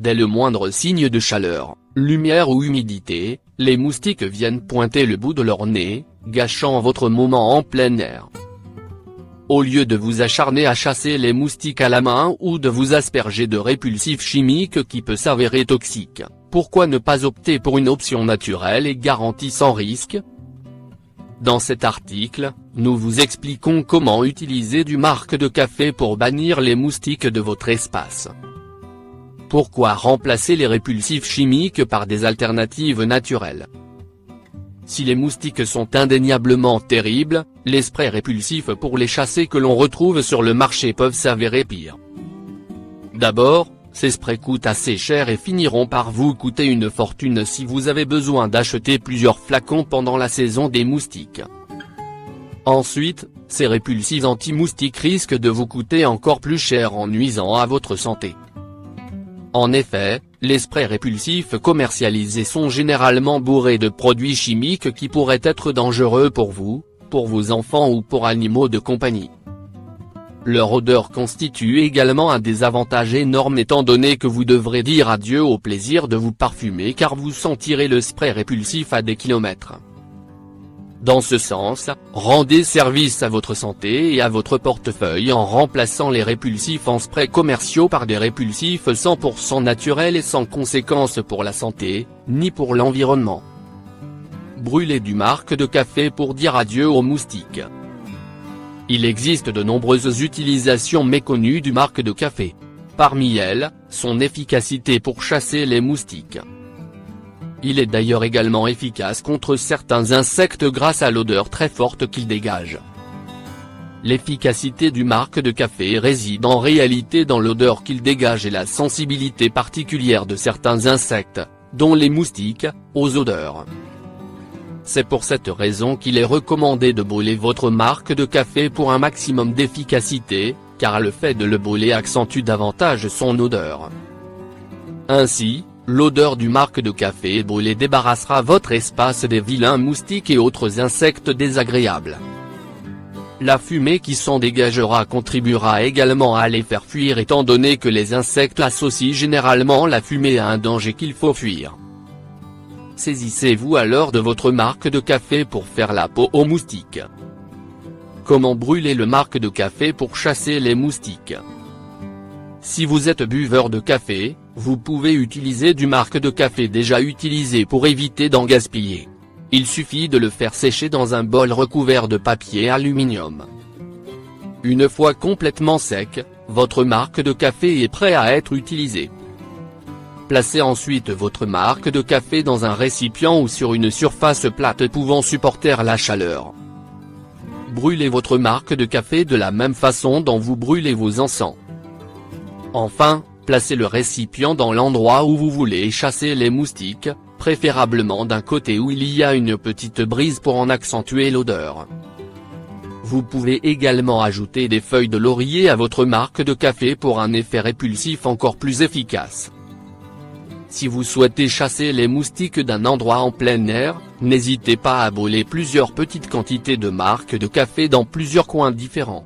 Dès le moindre signe de chaleur, lumière ou humidité, les moustiques viennent pointer le bout de leur nez, gâchant votre moment en plein air. Au lieu de vous acharner à chasser les moustiques à la main ou de vous asperger de répulsifs chimiques qui peut s'avérer toxiques, pourquoi ne pas opter pour une option naturelle et garantie sans risque? Dans cet article, nous vous expliquons comment utiliser du marc de café pour bannir les moustiques de votre espace. Pourquoi remplacer les répulsifs chimiques par des alternatives naturelles? Si les moustiques sont indéniablement terribles, les sprays répulsifs pour les chasser que l'on retrouve sur le marché peuvent s'avérer pires. D'abord, ces sprays coûtent assez cher et finiront par vous coûter une fortune si vous avez besoin d'acheter plusieurs flacons pendant la saison des moustiques. Ensuite, ces répulsifs anti-moustiques risquent de vous coûter encore plus cher en nuisant à votre santé. En effet, les sprays répulsifs commercialisés sont généralement bourrés de produits chimiques qui pourraient être dangereux pour vous, pour vos enfants ou pour animaux de compagnie. Leur odeur constitue également un désavantage énorme étant donné que vous devrez dire adieu au plaisir de vous parfumer car vous sentirez le spray répulsif à des kilomètres. Dans ce sens, rendez service à votre santé et à votre portefeuille en remplaçant les répulsifs en spray commerciaux par des répulsifs 100% naturels et sans conséquences pour la santé, ni pour l'environnement. Brûlez du marc de café pour dire adieu aux moustiques. Il existe de nombreuses utilisations méconnues du marc de café. Parmi elles, son efficacité pour chasser les moustiques. Il est d'ailleurs également efficace contre certains insectes grâce à l'odeur très forte qu'il dégage. L'efficacité du marc de café réside en réalité dans l'odeur qu'il dégage et la sensibilité particulière de certains insectes, dont les moustiques, aux odeurs. C'est pour cette raison qu'il est recommandé de brûler votre marc de café pour un maximum d'efficacité, car le fait de le brûler accentue davantage son odeur. Ainsi, l'odeur du marc de café brûlé débarrassera votre espace des vilains moustiques et autres insectes désagréables. La fumée qui s'en dégagera contribuera également à les faire fuir étant donné que les insectes associent généralement la fumée à un danger qu'il faut fuir. Saisissez-vous alors de votre marc de café pour faire la peau aux moustiques. Comment brûler le marc de café pour chasser les moustiques? Si vous êtes buveur de café, vous pouvez utiliser du marc de café déjà utilisé pour éviter d'en gaspiller. Il suffit de le faire sécher dans un bol recouvert de papier aluminium. Une fois complètement sec, votre marc de café est prêt à être utilisé. Placez ensuite votre marc de café dans un récipient ou sur une surface plate pouvant supporter la chaleur. Brûlez votre marc de café de la même façon dont vous brûlez vos encens. Enfin, placez le récipient dans l'endroit où vous voulez chasser les moustiques, préférablement d'un côté où il y a une petite brise pour en accentuer l'odeur. Vous pouvez également ajouter des feuilles de laurier à votre marc de café pour un effet répulsif encore plus efficace. Si vous souhaitez chasser les moustiques d'un endroit en plein air, n'hésitez pas à brûler plusieurs petites quantités de marc de café dans plusieurs coins différents.